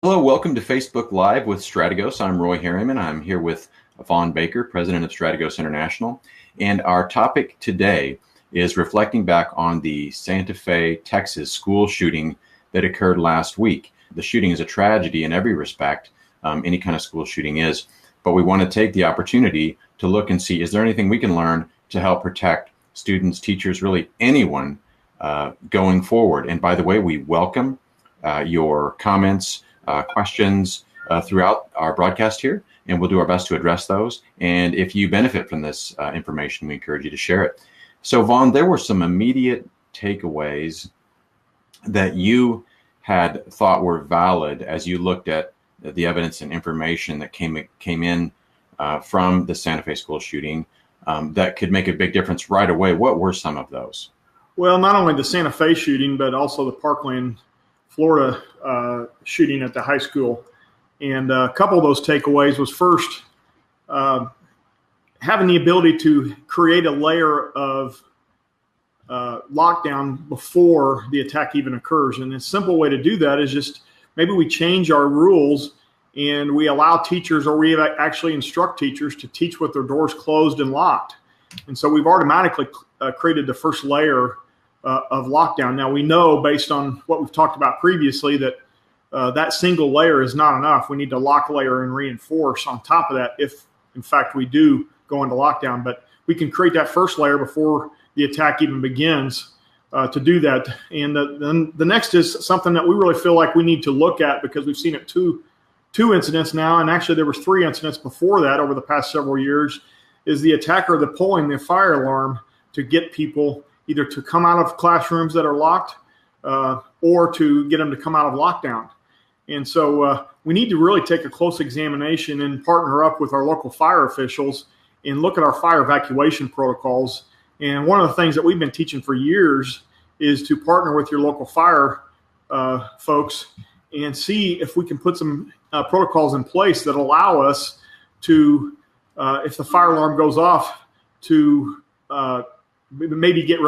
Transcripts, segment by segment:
Hello, welcome to Facebook Live with Strategos. I'm Roy Harriman. I'm here with Vaughn Baker, president of Strategos International. And our topic today is reflecting back on the Santa Fe, Texas school shooting that occurred last week. The shooting is a tragedy in every respect. Any kind of school shooting is. But we want to take the opportunity to look and see, is there anything we can learn to help protect students, teachers, really anyone going forward? And by the way, we welcome your comments, questions throughout our broadcast here, and we'll do our best to address those. And if you benefit from this information, we encourage you to share it. So, Vaughn, there were some immediate takeaways that you had thought were valid as you looked at the evidence and information that came in from the Santa Fe school shooting that could make a big difference right away. What were some of those? Well, not only the Santa Fe shooting, but also the Parkland, Florida shooting at the high school. And a couple of those takeaways was first, having the ability to create a layer of lockdown before the attack even occurs. And a simple way to do that is just maybe we change our rules and we allow teachers, or we actually instruct teachers to teach with their doors closed and locked. And so we've automatically created the first layer of lockdown. Now, we know based on what we've talked about previously that that single layer is not enough. We need to lock layer and reinforce on top of that if, in fact, we do go into lockdown. But we can create that first layer before the attack even begins to do that. And then the next is something that we really feel like we need to look at, because we've seen it two incidents now, and actually there was 3 incidents before that over the past several years, is the attacker pulling the fire alarm to get people either to come out of classrooms that are locked or to get them to come out of lockdown. And so we need to really take a close examination and partner up with our local fire officials and look at our fire evacuation protocols. And one of the things that we've been teaching for years is to partner with your local fire folks and see if we can put some protocols in place that allow us to, if the fire alarm goes off, to maybe get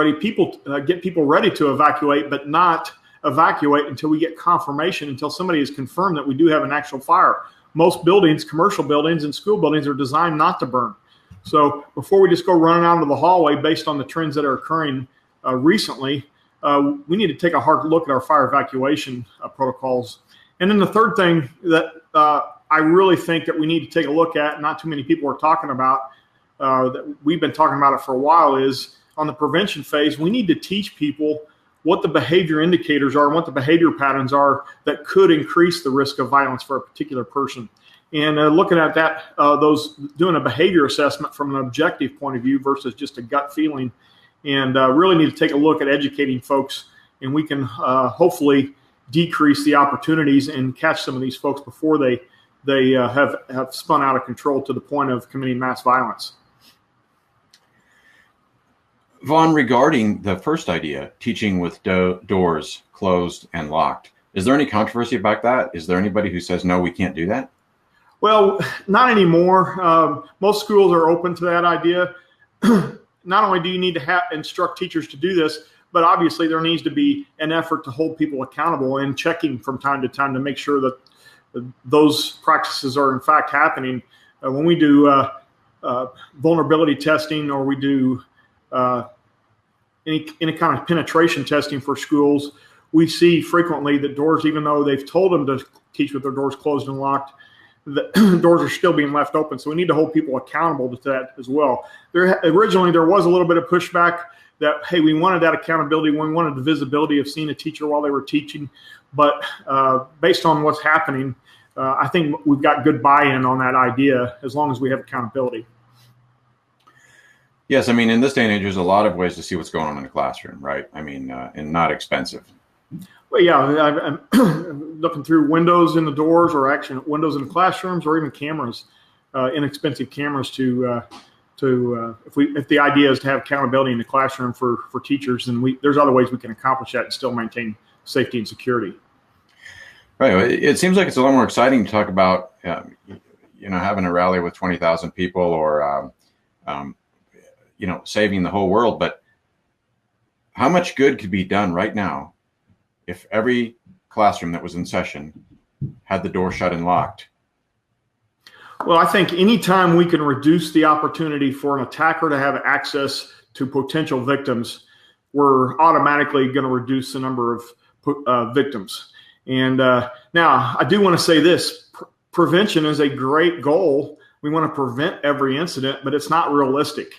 people ready to evacuate, but not evacuate until we get confirmation, until somebody is confirmed that we do have an actual fire. Most buildings, commercial buildings and school buildings, are designed not to burn. So before we just go running out into the hallway based on the trends that are occurring recently, we need to take a hard look at our fire evacuation protocols. And then the third thing that I really think that we need to take a look at, not too many people are talking about, that we've been talking about it for a while, is on the prevention phase, we need to teach people what the behavior indicators are and what the behavior patterns are that could increase the risk of violence for a particular person. And looking at that, doing a behavior assessment from an objective point of view versus just a gut feeling, and really need to take a look at educating folks, and we can hopefully decrease the opportunities and catch some of these folks before they have spun out of control to the point of committing mass violence. Vaughn, regarding the first idea, teaching with doors closed and locked, is there any controversy about that? Is there anybody who says, no, we can't do that? Well, not anymore. Most schools are open to that idea. Not only do you need to instruct teachers to do this, but obviously there needs to be an effort to hold people accountable and checking from time to time to make sure that those practices are in fact happening. When we do vulnerability testing, or we do any kind of penetration testing for schools, we see frequently that doors, even though they've told them to teach with their doors closed and locked, the doors are still being left open. So we need to hold people accountable to that as well. Originally, there was a little bit of pushback that, hey, we wanted that accountability, we wanted the visibility of seeing a teacher while they were teaching. But based on what's happening, I think we've got good buy-in on that idea as long as we have accountability. Yes, I mean, in this day and age, there's a lot of ways to see what's going on in the classroom, right? I mean, and not expensive. Well, yeah, I'm looking through windows in the doors, or actually windows in the classrooms, or even cameras, inexpensive cameras if the idea is to have accountability in the classroom for teachers, then there's other ways we can accomplish that and still maintain safety and security. Right. It seems like it's a lot more exciting to talk about, having a rally with 20,000 people, or saving the whole world. But how much good could be done right now if every classroom that was in session had the door shut and locked? Well, I think anytime we can reduce the opportunity for an attacker to have access to potential victims, we're automatically going to reduce the number of victims. And now, I do want to say this. Prevention is a great goal. We want to prevent every incident, but it's not realistic.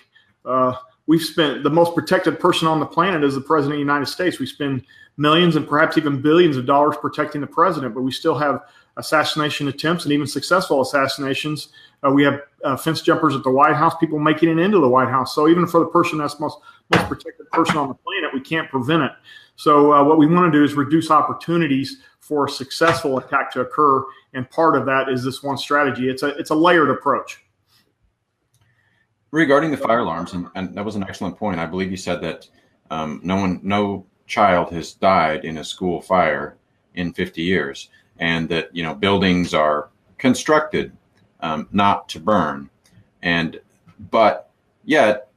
We've spent, the most protected person on the planet is the President of the United States. We spend millions and perhaps even billions of dollars protecting the president, but we still have assassination attempts and even successful assassinations. We have fence jumpers at the White House, people making it into the White House. So even for the person that's most protected person on the planet, we can't prevent it. So what we want to do is reduce opportunities for a successful attack to occur, and part of that is this one strategy. It's a layered approach. Regarding the fire alarms, and that was an excellent point. I believe you said that no child has died in a school fire in 50 years, and that buildings are constructed not to burn, but yet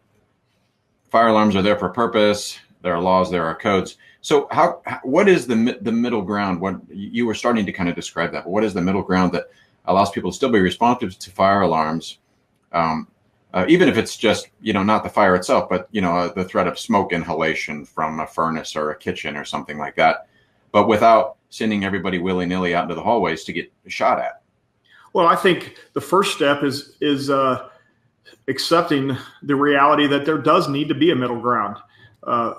fire alarms are there for a purpose. There are laws, there are codes. So what is the middle ground? What you were starting to kind of describe that, but what is the middle ground that allows people to still be responsive to fire alarms? Even if it's just, not the fire itself, but, the threat of smoke inhalation from a furnace or a kitchen or something like that, but without sending everybody willy-nilly out into the hallways to get shot at. Well, I think the first step is accepting the reality that there does need to be a middle ground.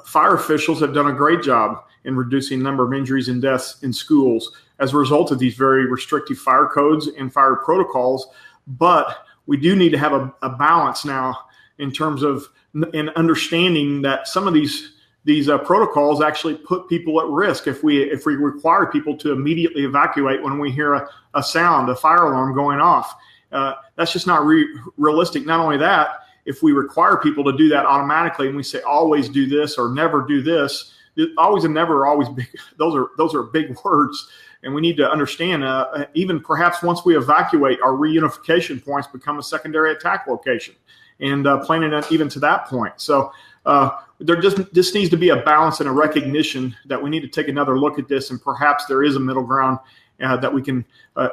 Fire officials have done a great job in reducing the number of injuries and deaths in schools as a result of these very restrictive fire codes and fire protocols, but we do need to have a balance now in terms of in understanding that some of these protocols actually put people at risk. If we require people to immediately evacuate when we hear a sound, a fire alarm going off, that's just not realistic. Not only that, if we require people to do that automatically and we say always do this or never do this, always and never are always big. Those are big words. And we need to understand, even perhaps once we evacuate, our reunification points become a secondary attack location, and planning it even to that point. So there just needs to be a balance and a recognition that we need to take another look at this, and perhaps there is a middle ground that we can,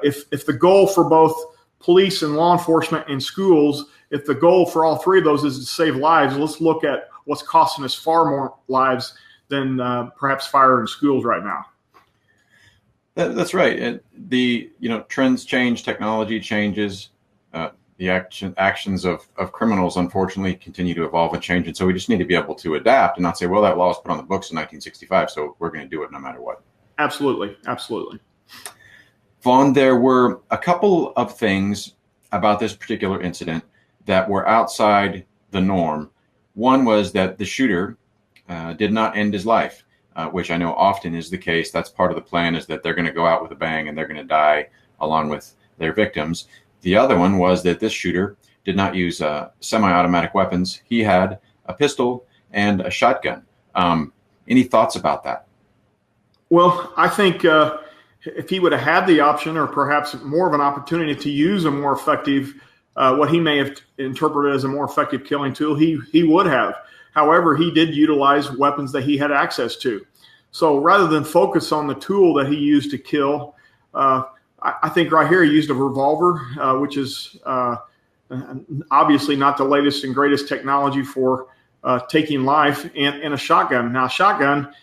if the goal for both police and law enforcement and schools, if the goal for all three of those is to save lives, let's look at what's costing us far more lives than perhaps fire in schools right now. That's right. And the trends change, technology changes, the actions of criminals unfortunately continue to evolve and change, and so we just need to be able to adapt and not say, well, that law was put on the books in 1965, so we're going to do it no matter what. Absolutely. Vaughn, there were a couple of things about this particular incident that were outside the norm. One was that the shooter did not end his life. Which I know often is the case. That's part of the plan, is that they're going to go out with a bang and they're going to die along with their victims. The other one was that this shooter did not use semi-automatic weapons. He had a pistol and a shotgun. Any thoughts about that? Well, I think if he would have had the option, or perhaps more of an opportunity to use a more effective, what he may have interpreted as a more effective killing tool, he would have. However, he did utilize weapons that he had access to. So rather than focus on the tool that he used to kill, I think right here he used a revolver, which is obviously not the latest and greatest technology for taking life, and a shotgun. Now, a shotgun,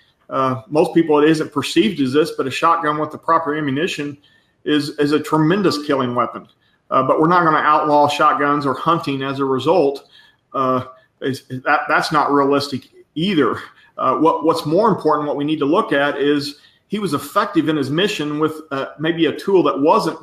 most people, it isn't perceived as this, but a shotgun with the proper ammunition is a tremendous killing weapon. But we're not going to outlaw shotguns or hunting as a result. That's not realistic either. What's more important, what we need to look at, is he was effective in his mission with maybe a tool that wasn't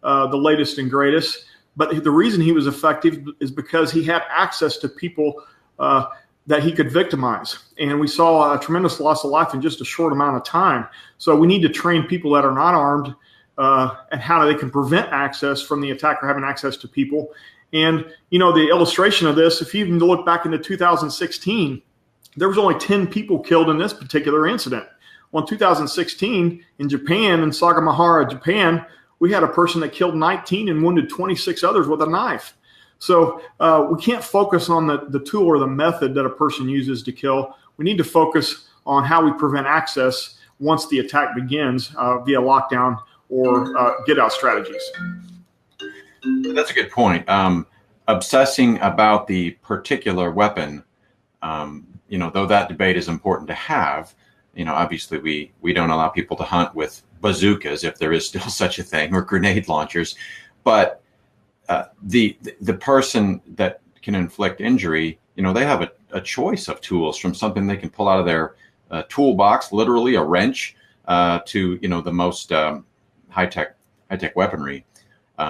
the latest and greatest, but the reason he was effective is because he had access to people that he could victimize. And we saw a tremendous loss of life in just a short amount of time. So we need to train people that are not armed and how they can prevent access from the attacker having access to people. And, the illustration of this, if you even look back into 2016, there was only 10 people killed in this particular incident. Well, in 2016, in Japan, in Sagamihara, Japan, we had a person that killed 19 and wounded 26 others with a knife. So we can't focus on the tool or the method that a person uses to kill. We need to focus on how we prevent access once the attack begins via lockdown or get out strategies. That's a good point. Obsessing about the particular weapon, though that debate is important to have, obviously we don't allow people to hunt with bazookas, if there is still such a thing, or grenade launchers. But the person that can inflict injury, they have a choice of tools, from something they can pull out of their toolbox, literally a wrench, to the most high-tech weaponry.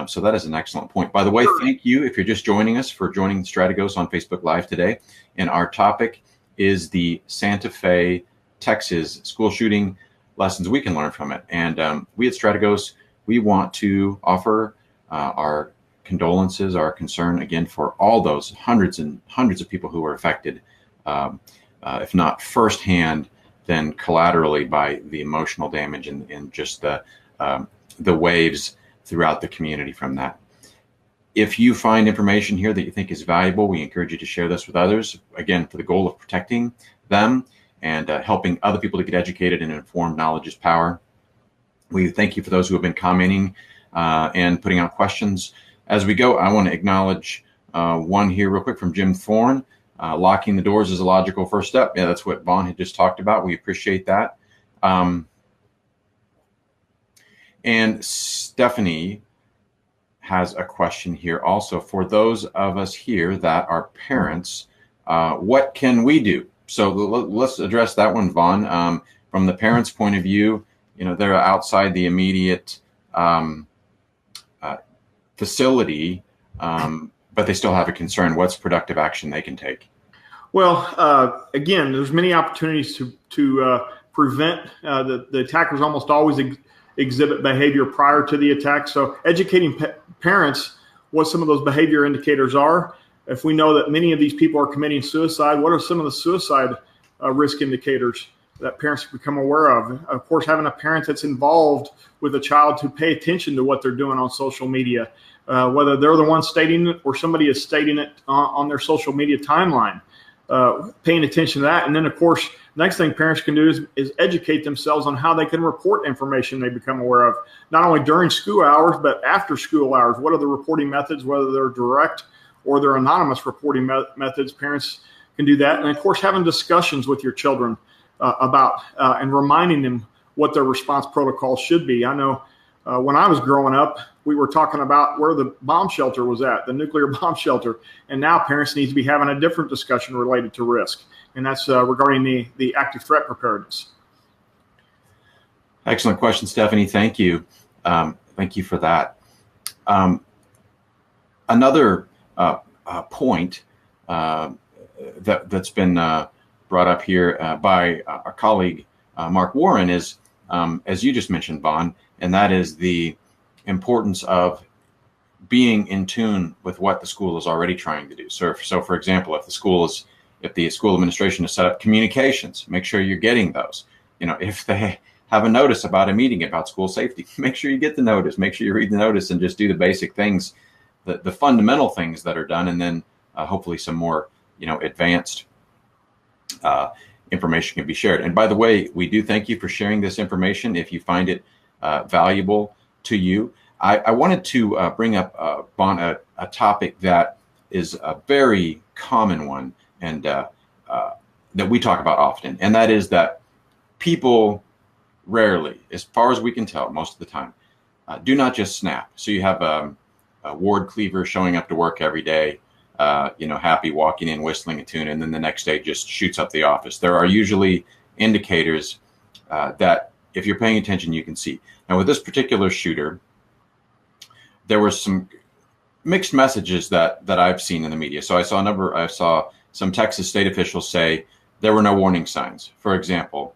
So that is an excellent point. By the way, thank you, if you're just joining us, for joining Strategos on Facebook Live today. And our topic is the Santa Fe, Texas school shooting, lessons we can learn from it. And we at Strategos, we want to offer our condolences, our concern, again, for all those hundreds and hundreds of people who were affected, if not firsthand, then collaterally, by the emotional damage and just the waves throughout the community from that. If you find information here that you think is valuable, we encourage you to share this with others, again, for the goal of protecting them and helping other people to get educated and informed. Knowledge is power. We thank you for those who have been commenting and putting out questions. As we go, I want to acknowledge one here real quick from Jim Thorne. Locking the doors is a logical first step. Yeah, that's what Vaughn had just talked about. We appreciate that. And Stephanie has a question here also. For those of us here that are parents, what can we do? So let's address that one, Vaughn. From the parents' point of view, they're outside the immediate facility, but they still have a concern. What's productive action they can take? Well, again, there's many opportunities to prevent. The attackers almost always exhibit behavior prior to the attack. So educating parents what some of those behavior indicators are. If we know that many of these people are committing suicide, what are some of the suicide risk indicators that parents become aware of? Of course, having a parent that's involved with a child to pay attention to what they're doing on social media, whether they're the one stating it or somebody is stating it on their social media timeline. Paying attention to that. And then, of course, next thing parents can do is educate themselves on how they can report information they become aware of, not only during school hours, but after school hours. What are the reporting methods, whether they're direct or they're anonymous reporting methods? Parents can do that. And, of course, having discussions with your children about and reminding them what their response protocol should be. I know when I was growing up, we were talking about where the bomb shelter was at, the nuclear bomb shelter. And now parents need to be having a different discussion related to risk. And that's regarding the active threat preparedness. Excellent question, Stephanie. Thank you. Thank you for that. Another point that's been brought up here by our colleague, Mark Warren, is, as you just mentioned, Vaughn, and that is the importance of being in tune with what the school is already trying to do. So for example, if the school administration has set up communications, make sure you're getting those. If they have a notice about a meeting about school safety, make sure you get the notice, make sure you read the notice, and just do the basic things, the fundamental things that are done, and then hopefully some more, advanced information can be shared. And by the way, we do thank you for sharing this information if you find it valuable to you. I wanted to bring up, Vaughn, a topic that is a very common one and that we talk about often, and that is that people rarely, as far as we can tell, most of the time, do not just snap. So you have a ward cleaver showing up to work every day, happy, walking in, whistling a tune, and then the next day just shoots up the office. There are usually indicators that, if you're paying attention, you can see. Now, with this particular shooter, there were some mixed messages that I've seen in the media. So I saw some Texas state officials say there were no warning signs. For example,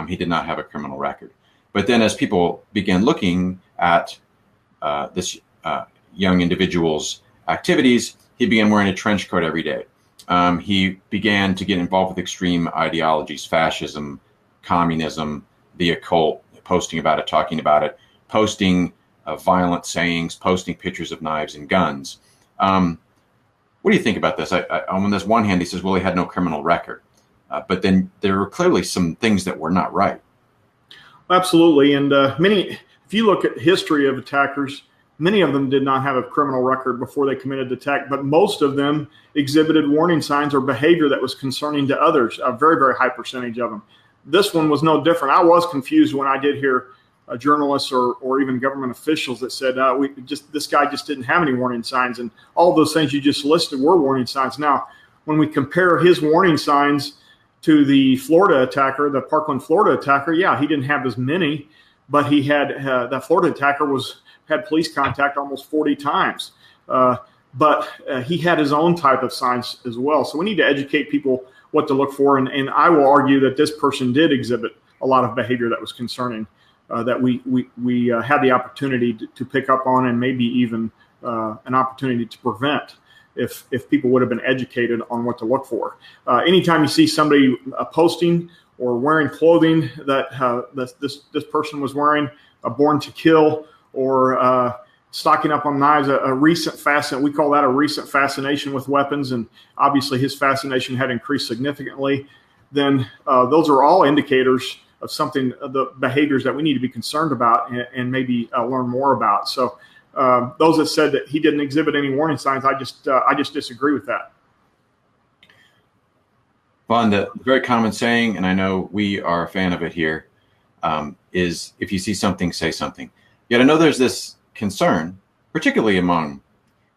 he did not have a criminal record. But then as people began looking at this young individual's activities, he began wearing a trench coat every day. He began to get involved with extreme ideologies, fascism, communism, the occult, posting about it, talking about it, posting violent sayings, posting pictures of knives and guns. What do you think about this? On this one hand, he says, well, he had no criminal record. But then there were clearly some things that were not right. Absolutely. And many if you look at history of attackers, many of them did not have a criminal record before they committed the attack, but most of them exhibited warning signs or behavior that was concerning to others, a very, very high percentage of them. This one was no different. I was confused when I did hear journalists or even government officials that said, this guy just didn't have any warning signs. And all those things you just listed were warning signs. Now, when we compare his warning signs to the Florida attacker, the Parkland, Florida attacker, yeah, he didn't have as many, but he had that Florida attacker had police contact almost 40 times. But he had his own type of signs as well. So we need to educate people what to look for. And I will argue that this person did exhibit a lot of behavior that was concerning, that we had the opportunity to pick up on, and maybe even an opportunity to prevent if people would have been educated on what to look for. Anytime you see somebody posting or wearing clothing that this person was wearing, born to kill, or stocking up on knives, a recent we call that a recent fascination with weapons, and obviously his fascination had increased significantly, then those are all indicators of something, of the behaviors that we need to be concerned about and maybe learn more about. So those that said that he didn't exhibit any warning signs, I just disagree with that. Vaughn, the very common saying, and I know we are a fan of it here, is if you see something, say something. Yet I know there's this concern, particularly among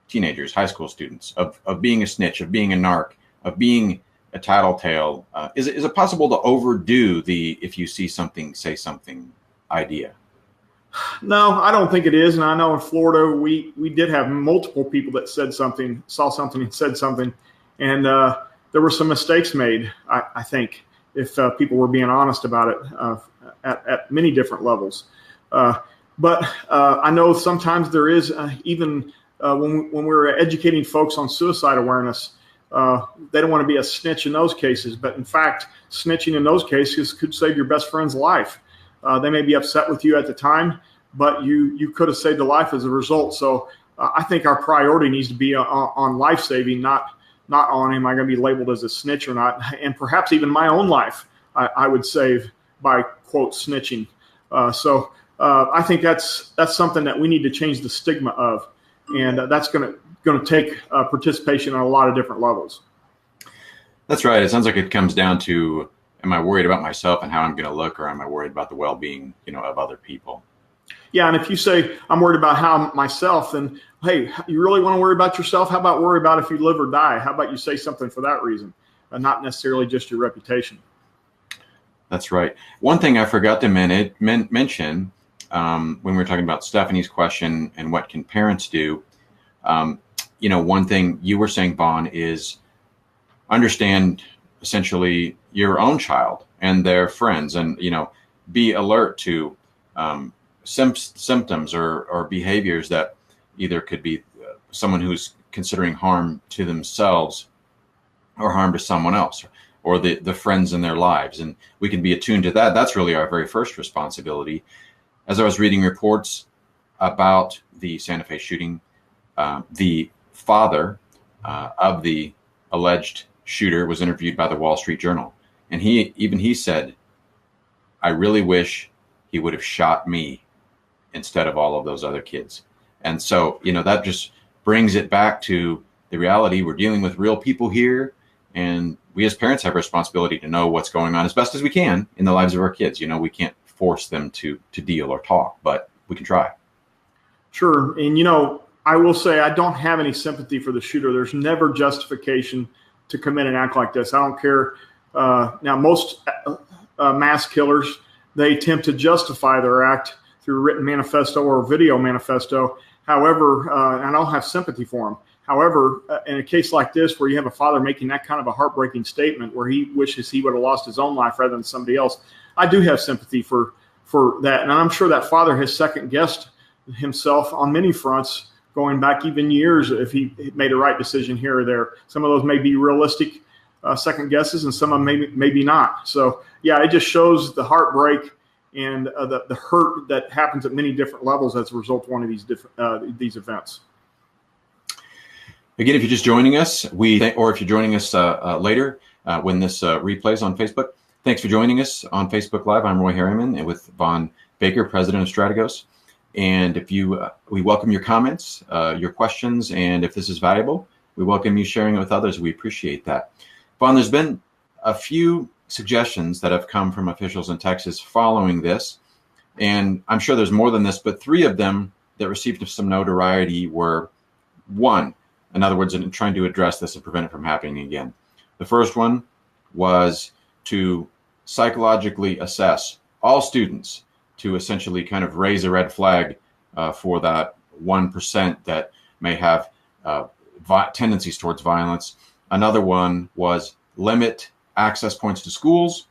teenagers, high school students, of being a snitch, of being a narc, of being a tattletale. Is it possible to overdo the if you see something, say something idea? No, I don't think it is. And I know in Florida, we did have multiple people that said something, saw something and said something. And there were some mistakes made, I think, if people were being honest about it at many different levels. But I know sometimes there is, even when we're educating folks on suicide awareness, they don't want to be a snitch in those cases. But in fact, snitching in those cases could save your best friend's life. They may be upset with you at the time, but you could have saved a life as a result. So I think our priority needs to be on life saving, not on am I going to be labeled as a snitch or not. And perhaps even my own life I would save by, quote, snitching. So I think that's something that we need to change the stigma of, and that's going to take participation on a lot of different levels. That's right. It sounds like it comes down to, am I worried about myself and how I'm going to look, or am I worried about the well-being, of other people? Yeah, and if you say I'm worried about how myself, then hey, you really want to worry about yourself? How about worry about if you live or die? How about you say something for that reason, not necessarily just your reputation? That's right. One thing I forgot to mention when we were talking about Stephanie's question and what can parents do, one thing you were saying, Vaughn, is understand essentially your own child and their friends, and be alert to symptoms or behaviors that either could be someone who's considering harm to themselves or harm to someone else, or the friends in their lives. And we can be attuned to that. That's really our very first responsibility. As I was reading reports about the Santa Fe shooting, the father of the alleged shooter was interviewed by the Wall Street Journal. And he said, I really wish he would have shot me instead of all of those other kids. And so, that just brings it back to the reality. We're dealing with real people here, and we as parents have a responsibility to know what's going on as best as we can in the lives of our kids. We can't force them to deal or talk, but we can try. Sure. And, I will say I don't have any sympathy for the shooter. There's never justification to commit an act like this. I don't care. Now, most mass killers, they attempt to justify their act through a written manifesto or video manifesto. However, I don't have sympathy for them. However, in a case like this, where you have a father making that kind of a heartbreaking statement where he wishes he would have lost his own life rather than somebody else, I do have sympathy for that. And I'm sure that father has second-guessed himself on many fronts, going back even years, if he made a right decision here or there. Some of those may be realistic second guesses, and some of them maybe not. So, yeah, it just shows the heartbreak and the hurt that happens at many different levels as a result of one of these events. Again, if you're just joining us, or if you're joining us later when this replays on Facebook, thanks for joining us on Facebook Live. I'm Roy Harriman with Vaughn Baker, president of Strategos. And if we welcome your comments, your questions, and if this is valuable, we welcome you sharing it with others. We appreciate that. Vaughn, there's been a few suggestions that have come from officials in Texas following this, and I'm sure there's more than this, but 3 of them that received some notoriety were: 1, in other words, in trying to address this and prevent it from happening again. The first one was to psychologically assess all students, to essentially kind of raise a red flag for that 1% that may have tendencies towards violence. Another one was limit access points to schools.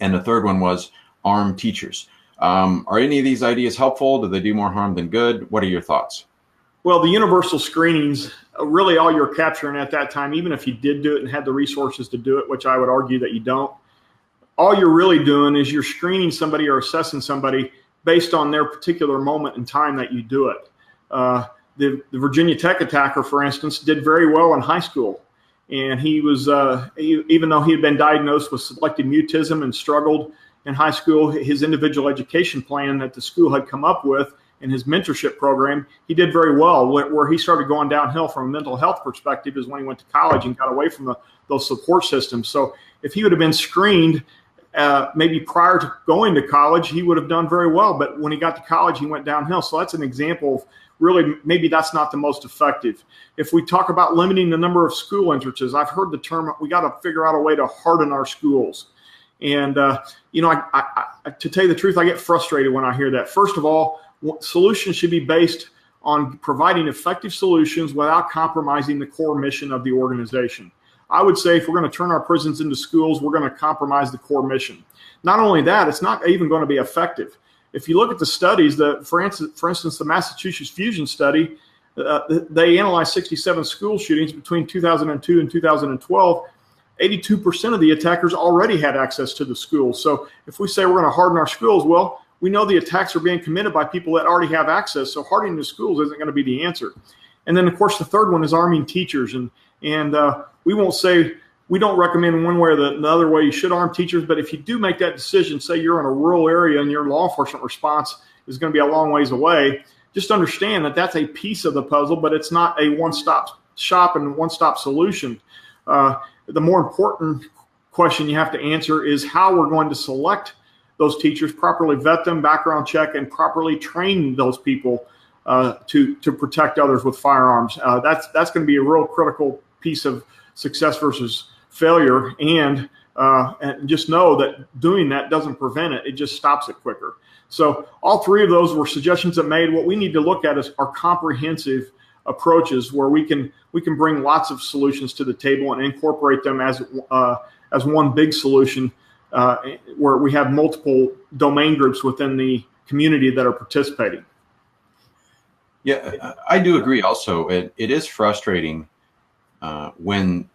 And the third one was arm teachers. Are any of these ideas helpful? Do they do more harm than good? What are your thoughts? Well, the universal screenings, really all you're capturing at that time, even if you did do it and had the resources to do it, which I would argue that you don't, all you're really doing is you're screening somebody or assessing somebody based on their particular moment in time that you do it. The Virginia Tech attacker, for instance, did very well in high school. And he was, even though he had been diagnosed with selective mutism and struggled in high school, his individual education plan that the school had come up with in his mentorship program, he did very well. Where he started going downhill from a mental health perspective is when he went to college and got away from those support systems. So if he would have been screened maybe prior to going to college, he would have done very well. But when he got to college, he went downhill. So that's an example of really maybe that's not the most effective. If we talk about limiting the number of school entrances, I've heard the term, we got to figure out a way to harden our schools. And, to tell you the truth, I get frustrated when I hear that. First of all, solutions should be based on providing effective solutions without compromising the core mission of the organization. I would say if we're going to turn our prisons into schools, we're going to compromise the core mission. Not only that, it's not even going to be effective. If you look at the studies, for instance, the Massachusetts Fusion study, they analyzed 67 school shootings between 2002 and 2012. 82% of the attackers already had access to the schools. So if we say we're going to harden our schools, well, we know the attacks are being committed by people that already have access. So hardening the schools isn't going to be the answer. And then, of course, the third one is arming teachers. And we won't say we don't recommend one way or the other way you should arm teachers. But if you do make that decision, say you're in a rural area and your law enforcement response is going to be a long ways away, just understand that that's a piece of the puzzle, but it's not a one-stop shop and one-stop solution. The more important question you have to answer is how we're going to select those teachers, properly vet them, background check, and properly train those people to protect others with firearms. That's going to be a real critical piece of success versus failure. And just know that doing that doesn't prevent it. It just stops it quicker. So all 3 of those were suggestions that made. What we need to look at is our comprehensive approaches where we can bring lots of solutions to the table and incorporate them as one big solution where we have multiple domain groups within the community that are participating. Yeah, I do agree. Also, it is frustrating when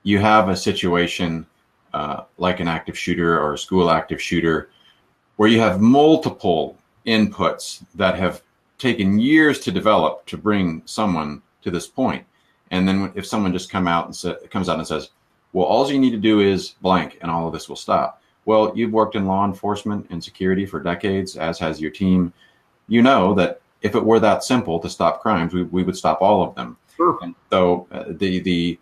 you have a situation like an active shooter or a school active shooter where you have multiple inputs that have taken years to develop to bring someone to this point. And then if someone just comes out and says, well, all you need to do is blank and all of this will stop. Well, you've worked in law enforcement and security for decades, as has your team. You know that if it were that simple to stop crimes, we would stop all of them. Sure. And so the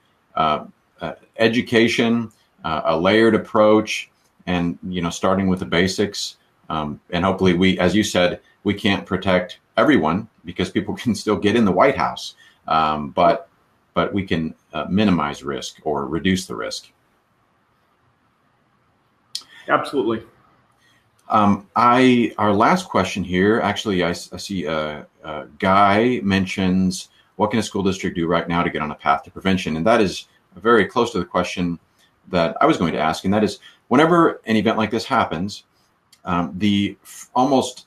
education, a layered approach, and starting with the basics, and hopefully we, as you said, we can't protect everyone because people can still get in the White House, but we can minimize risk or reduce the risk. Absolutely. Our last question here, actually, I see Guy mentions, what can a school district do right now to get on a path to prevention? And that is very close to the question that I was going to ask. And that is, whenever an event like this happens, almost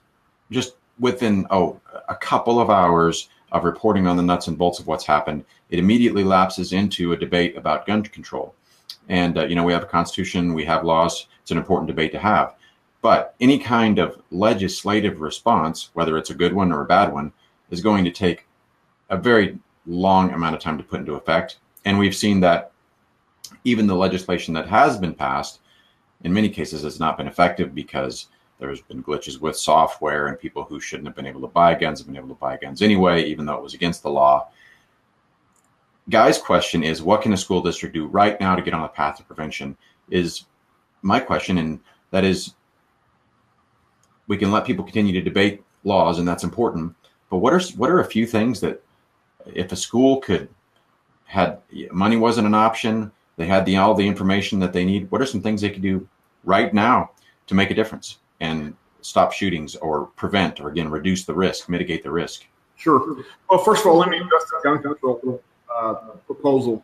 just within a couple of hours of reporting on the nuts and bolts of what's happened, it immediately lapses into a debate about gun control. And, we have a constitution, we have laws. It's an important debate to have. But any kind of legislative response, whether it's a good one or a bad one, is going to take a very long amount of time to put into effect. And we've seen that even the legislation that has been passed, in many cases, has not been effective because There's been glitches with software, and people who shouldn't have been able to buy guns have been able to buy guns anyway, even though it was against the law. Guy's question is, what can a school district do right now to get on the path of prevention is my question. And that is, we can let people continue to debate laws, and that's important. But what are a few things that if a school had money wasn't an option, they had all the information that they need, what are some things they could do right now to make a difference and stop shootings or prevent, or again, reduce the risk, mitigate the risk? Sure. Well, first of all, let me address the gun control proposal.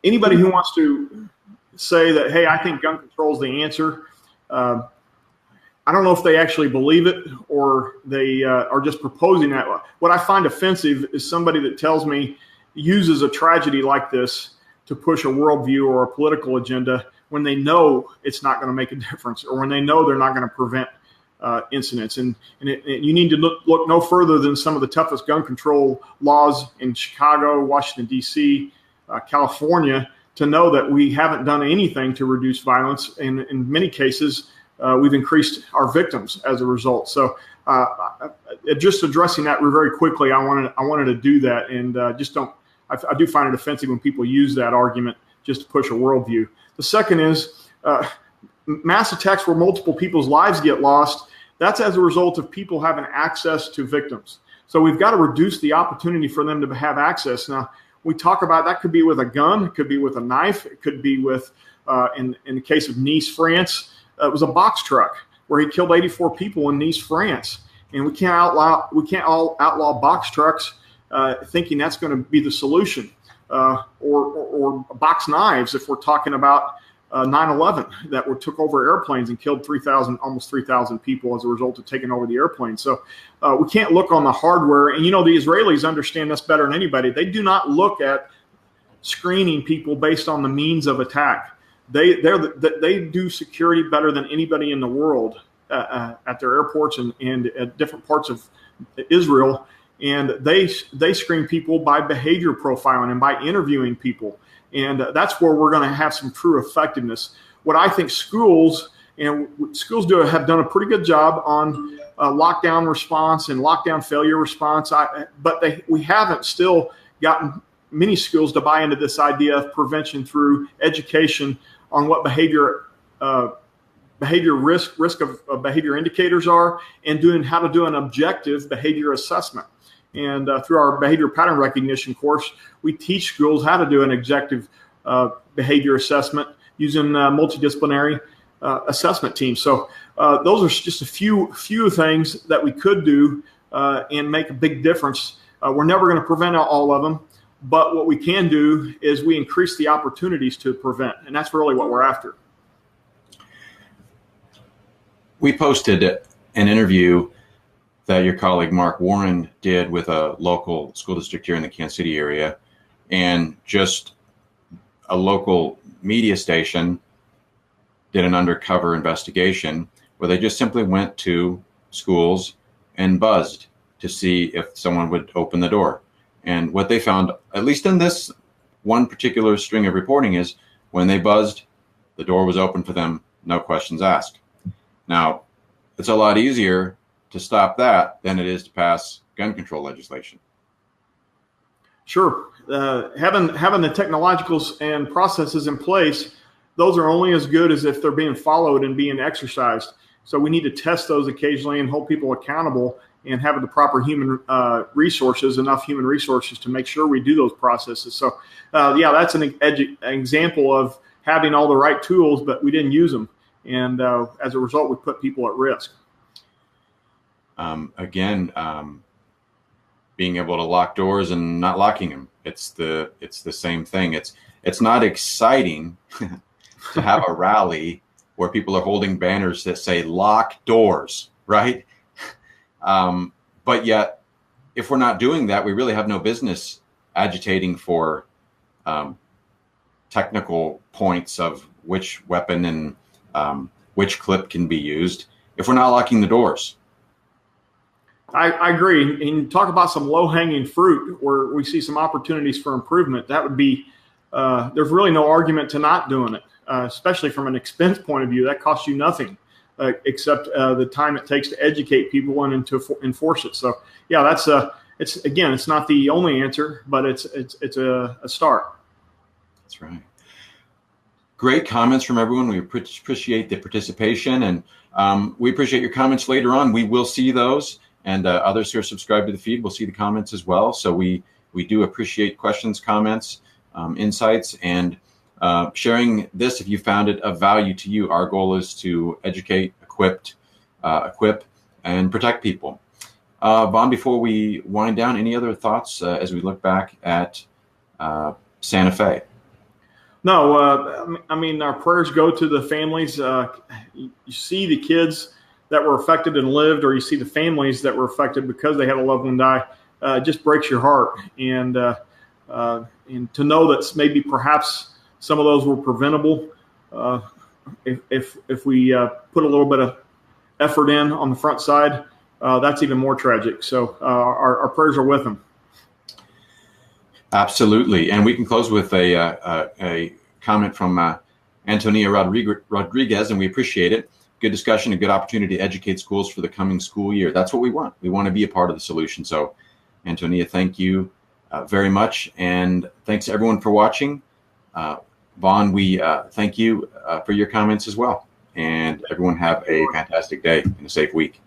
Anybody who wants to say that, hey, I think gun control is the answer, I don't know if they actually believe it or they are just proposing that. What I find offensive is somebody that tells me, uses a tragedy like this to push a worldview or a political agenda when they know it's not going to make a difference, or when they know they're not going to prevent incidents. And you need to look no further than some of the toughest gun control laws in Chicago, Washington, D.C., California, to know that we haven't done anything to reduce violence. And in many cases, we've increased our victims as a result. So just addressing that very quickly, I wanted to do that, and I do find it offensive when people use that argument just to push a worldview. The second is mass attacks where multiple people's lives get lost. That's as a result of people having access to victims. So we've got to reduce the opportunity for them to have access. Now, we talk about that could be with a gun, it could be with a knife, it could be with, in the case of Nice, France, it was a box truck where he killed 84 people in Nice, France. And we can't all outlaw box trucks thinking that's going to be the solution, or box knives if we're talking about 9/11 that took over airplanes and killed almost 3,000 people as a result of taking over the airplane. So we can't look on the hardware. And, the Israelis understand this better than anybody. They do not look at screening people based on the means of attack. They do security better than anybody in the world at their airports and at different parts of Israel. And they screen people by behavior profiling and by interviewing people. And that's where we're going to have some true effectiveness. What I think schools have done a pretty good job on lockdown response and lockdown failure response. But we haven't still gotten many schools to buy into this idea of prevention through education on what behavior risk of behavior indicators are, and how to do an objective behavior assessment. And through our behavior pattern recognition course, we teach schools how to do an objective behavior assessment using multidisciplinary assessment teams. So those are just a few things that we could do and make a big difference. We're never going to prevent all of them, but what we can do is we increase the opportunities to prevent, and that's really what we're after. We posted an interview that your colleague Mark Warren did with a local school district here in the Kansas City area, and just a local media station did an undercover investigation where they just simply went to schools and buzzed to see if someone would open the door. And what they found, at least in this one particular string of reporting, is when they buzzed, the door was open for them, no questions asked. Now, it's a lot easier to stop that than it is to pass gun control legislation. Sure. Having the technologicals and processes in place, those are only as good as if they're being followed and being exercised. So we need to test those occasionally and hold people accountable, and have the proper human resources, enough human resources to make sure we do those processes. So that's an example of having all the right tools, but we didn't use them. And as a result, we put people at risk. Being able to lock doors and not locking them. It's the same thing. It's not exciting to have a rally where people are holding banners that say lock doors, right? But yet, if we're not doing that, we really have no business agitating for technical points of which weapon and which clip can be used if we're not locking the doors. I agree. And talk about some low-hanging fruit where we see some opportunities for improvement. That would be, there's really no argument to not doing it, especially from an expense point of view. That costs you nothing. except the time it takes to educate people and to enforce it. So yeah, it's not the only answer, but it's a start. That's right. Great comments from everyone. We appreciate the participation, and we appreciate your comments later on. We will see those, and others who are subscribed to the feed will see the comments as well. So we do appreciate questions, comments, insights, and sharing this if you found it of value to you. Our goal is to educate, equip, and protect people. Vaughn, before we wind down, any other thoughts as we look back at Santa Fe? No, I mean, our prayers go to the families. You see the kids that were affected and lived, or you see the families that were affected because they had a loved one die. It just breaks your heart. And to know that maybe perhaps some of those were preventable, if we put a little bit of effort in on the front side, that's even more tragic. So our prayers are with them. Absolutely. And we can close with a comment from Antonia Rodriguez, and we appreciate it. Good discussion, a good opportunity to educate schools for the coming school year. That's what we want. We want to be a part of the solution. So, Antonia, thank you very much. And thanks to everyone for watching. Vaughn, we thank you for your comments as well. And everyone have a fantastic day and a safe week.